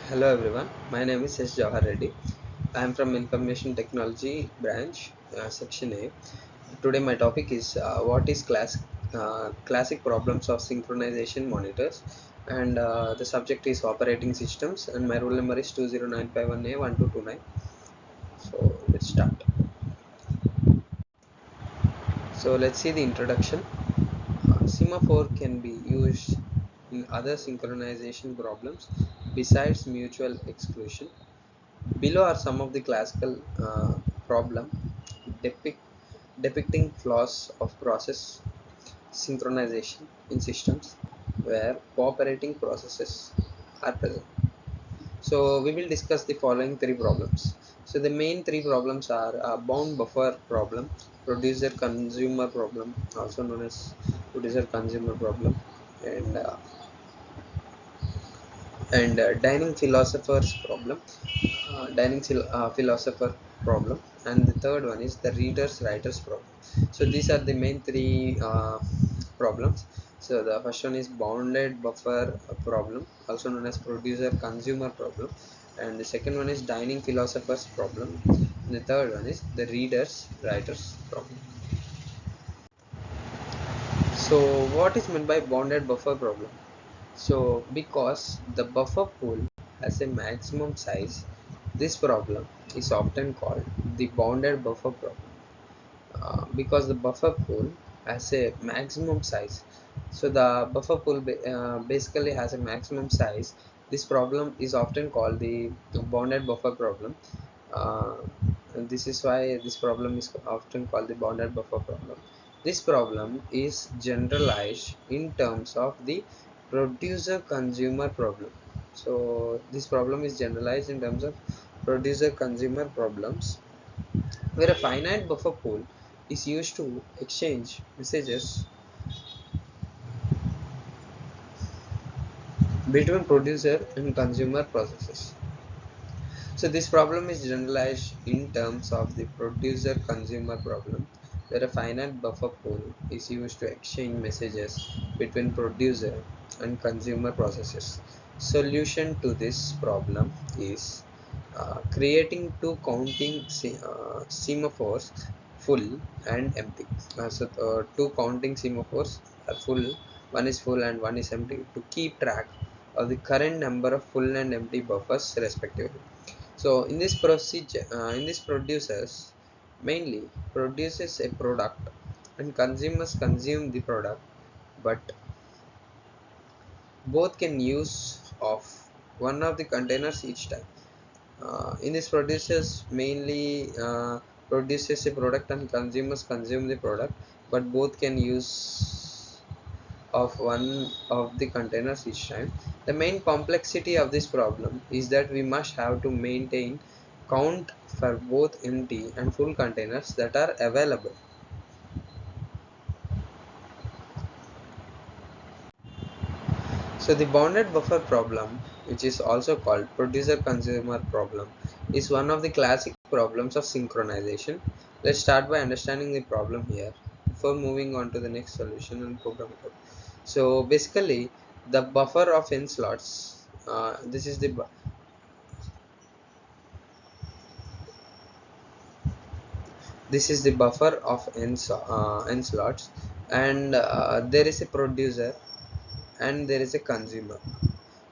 Hello everyone, my name is S. Jawahar Reddy. I am from Information Technology branch, section A. Today my topic is what is classic problems of synchronization monitors, and the subject is operating systems, and my roll number is 20951A1229. So let's start. So let's see the introduction. Semaphore can be used in other synchronization problems besides mutual exclusion. Below are some of the classical problem depict, depicting flaws of process synchronization in systems where cooperating processes are present. So we will discuss the following three problems. So the main three problems are bound buffer problem, producer consumer problem, also known as producer consumer problem, and dining philosopher's problem, philosopher problem, and the third one is the reader's writer's problem. So these are the main three problems. So the first one is bounded buffer problem, also known as producer consumer problem, and the second one is dining philosopher's problem, and the third one is the reader's writer's problem. So what is meant by bounded buffer problem? So because the buffer pool has a maximum size, this problem is often called the bounded buffer problem. Because the buffer pool has a maximum size, so the buffer pool basically has a maximum size. This problem is often called the bounded buffer problem. uh, and this is why this problem is often called the bounded buffer problem. This problem is generalized in terms of the producer consumer problem. So this problem is generalized in terms of producer consumer problems, where a finite buffer pool is used to exchange messages between producer and consumer processes. So this problem is generalized in terms of the producer consumer problem, where a finite buffer pool is used to exchange messages between producer and consumer processes. Solution to this problem is creating two counting semaphores, full and empty. Two counting semaphores are full, one is full and one is empty, to keep track of the current number of full and empty buffers respectively. So in this procedure, in this producers mainly produces a product and consumers consume the product, but both can use of one of the containers each time. In this producers mainly produces a product and consumers consume the product, but both can use of one of the containers each time. The main complexity of this problem is that we must have to maintain count for both empty and full containers that are available. So the bounded buffer problem, which is also called producer consumer problem, is one of the classic problems of synchronization. Let's start by understanding the problem here before moving on to the next solution and program code. So basically the buffer of n slots, this is the buffer of n slots, and there is a producer and there is a consumer.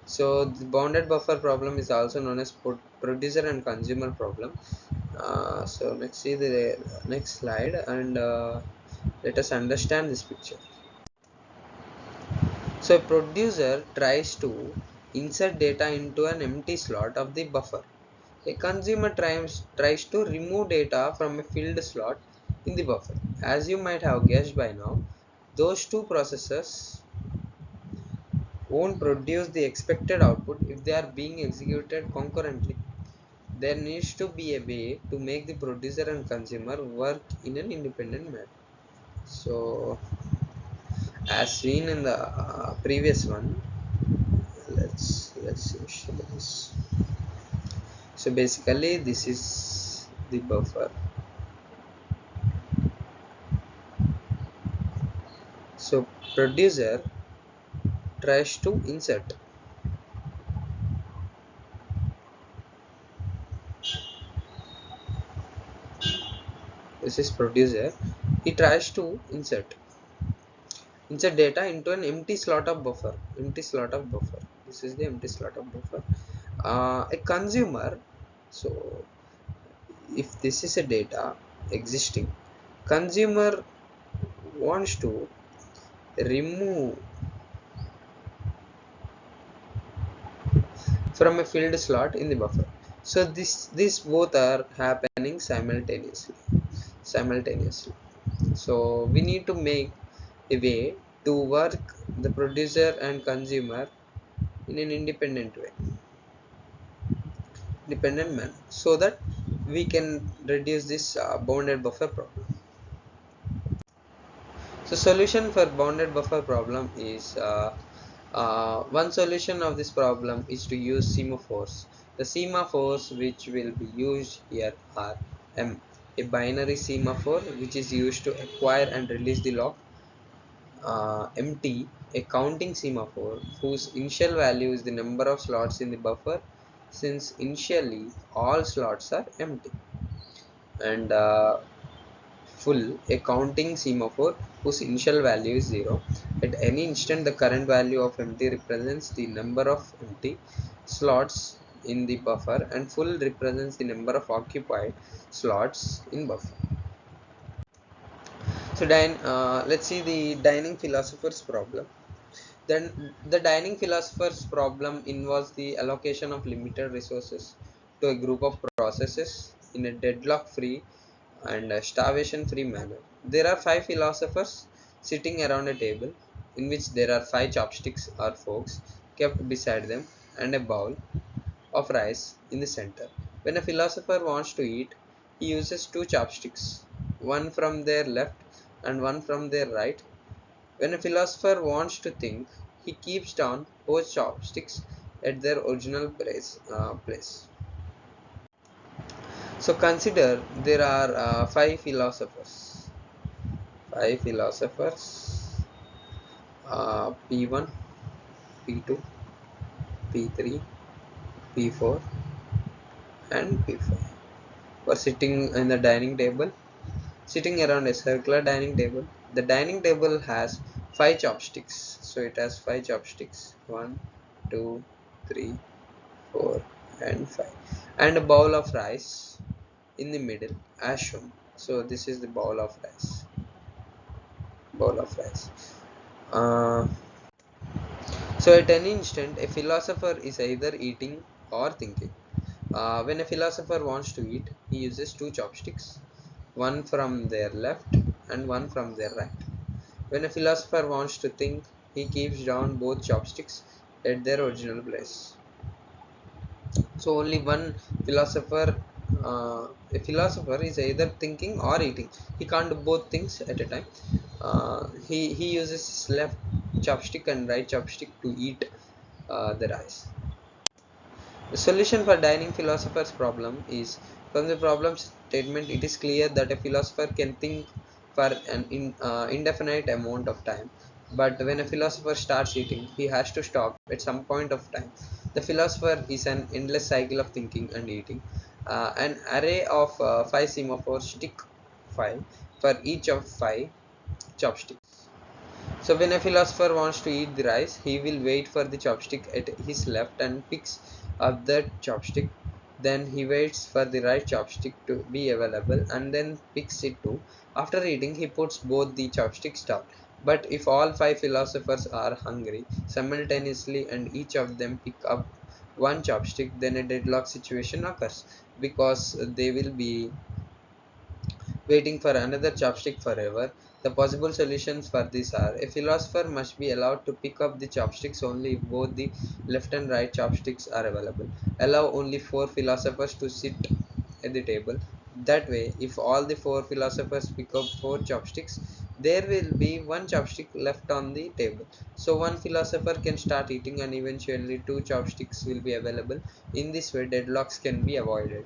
So the bounded buffer problem is also known as producer and consumer problem. So let's see the next slide, and let us understand this picture. So a producer tries to insert data into an empty slot of the buffer. A consumer tries to remove data from a filled slot in the buffer. As you might have guessed by now, those two processes won't produce the expected output if they are being executed concurrently. There needs to be a way to make the producer and consumer work in an independent manner. So as seen in the previous one, let's show this. So basically this is the buffer. So producer tries to insert this is producer, he tries to insert data into an empty slot of buffer. This is the empty slot of buffer. A consumer, so if this is a data existing, consumer wants to remove from a filled slot in the buffer. So this both are happening simultaneously. So we need to make a way to work the producer and consumer in an independent manner, so that we can reduce this bounded buffer problem. So solution for bounded buffer problem is one solution of this problem is to use semaphores. The semaphores which will be used here are M, a binary semaphore which is used to acquire and release the lock. MT, a counting semaphore whose initial value is the number of slots in the buffer, since initially all slots are empty. And full, a counting semaphore whose initial value is 0. At any instant, the current value of empty represents the number of empty slots in the buffer, and full represents the number of occupied slots in buffer. So let's see the dining philosopher's problem. Then the dining philosopher's problem involves the allocation of limited resources to a group of processes in a deadlock-free and starvation-free manner. There are five philosophers sitting around a table in which there are five chopsticks or forks kept beside them and a bowl of rice in the center. When a philosopher wants to eat, he uses two chopsticks, one from their left and one from their right. When a philosopher wants to think, he keeps down both chopsticks at their original place. So consider there are five philosophers. Five philosophers, P1, P2, P3, P4, and P5 were sitting in the dining table, sitting around a circular dining table. The dining table has five chopsticks. So it has five chopsticks. One, two, three, 4, and 5, and a bowl of rice in the middle as shown. So this is the bowl of rice. uh, so at any instant a philosopher is either eating or thinking. When a philosopher wants to eat, he uses two chopsticks, one from their left and one from their right. When a philosopher wants to think, he keeps down both chopsticks at their original place. So only one philosopher, a philosopher is either thinking or eating. He can't do both things at a time. He uses his left chopstick and right chopstick to eat the rice. The solution for dining philosopher's problem is, from the problem statement it is clear that a philosopher can think for an indefinite amount of time, but when a philosopher starts eating, he has to stop at some point of time. The philosopher is an endless cycle of thinking and eating. An array of five semaphores stick five for each of five chopsticks. So when a philosopher wants to eat the rice, he will wait for the chopstick at his left and picks up that chopstick. Then he waits for the right chopstick to be available and then picks it too. After eating, he puts both the chopsticks down. But if all five philosophers are hungry simultaneously and each of them pick up one chopstick, then a deadlock situation occurs, because they will be waiting for another chopstick forever. The possible solutions for this are: a philosopher must be allowed to pick up the chopsticks only if both the left and right chopsticks are available. Allow only four philosophers to sit at the table. That way, if all the four philosophers pick up four chopsticks, there will be one chopstick left on the table. So one philosopher can start eating and eventually two chopsticks will be available. In this way, deadlocks can be avoided.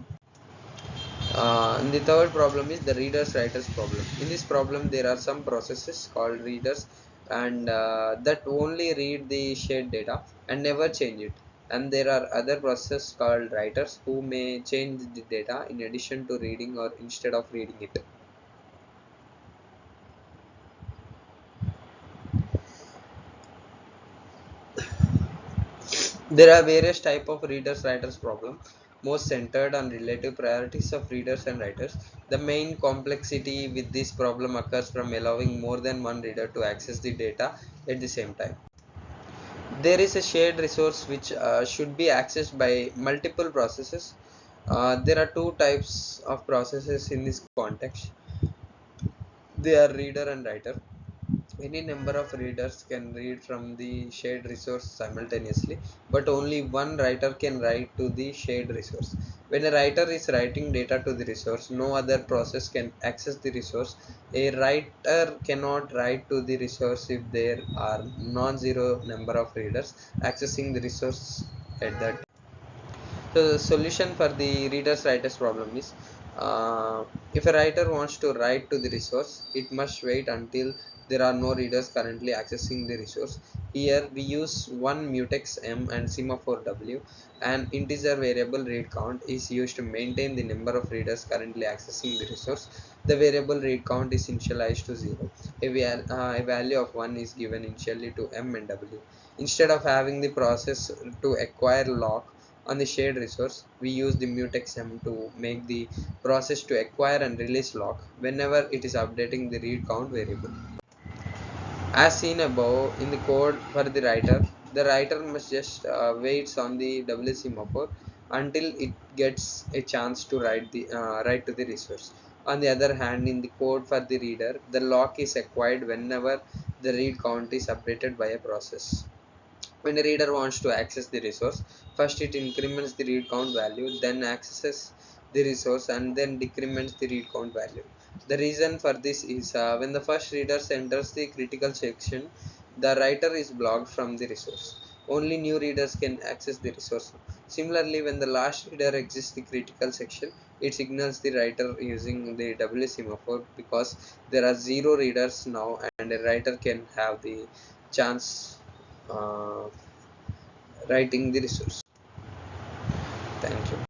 And the third problem is the readers writers problem. In this problem there are some processes called readers, and that only read the shared data and never change it, and there are other processes called writers who may change the data in addition to reading or instead of reading it. There are various type of readers writers problem, most centered on relative priorities of readers and writers. The main complexity with this problem occurs from allowing more than one reader to access the data at the same time. There is a shared resource which should be accessed by multiple processes. There are two types of processes in this context. They are reader and writer. Any number of readers can read from the shared resource simultaneously, but only one writer can write to the shared resource. When a writer is writing data to the resource, no other process can access the resource. A writer cannot write to the resource if there are non-zero number of readers accessing the resource at that. So the solution for the reader's writer's problem is, if a writer wants to write to the resource, it must wait until there are no readers currently accessing the resource. Here we use one mutex m and semaphore w. An integer variable read count is used to maintain the number of readers currently accessing the resource. The variable read count is initialized to 0. A value of 1 is given initially to m and w. Instead of having the process to acquire lock on the shared resource, we use the mutexm to make the process to acquire and release lock whenever it is updating the read count variable. As seen above in the code for the writer must just waits on the W semaphore until it gets a chance to write to the resource. On the other hand, in the code for the reader, the lock is acquired whenever the read count is updated by a process. When a reader wants to access the resource, first it increments the read count value, then accesses the resource, and then decrements the read count value. The reason for this is, when the first reader enters the critical section, the writer is blocked from the resource. Only new readers can access the resource. Similarly, when the last reader exits the critical section, it signals the writer using the W semaphore, because there are zero readers now and a writer can have the chance uh, writing the resource. Thank you.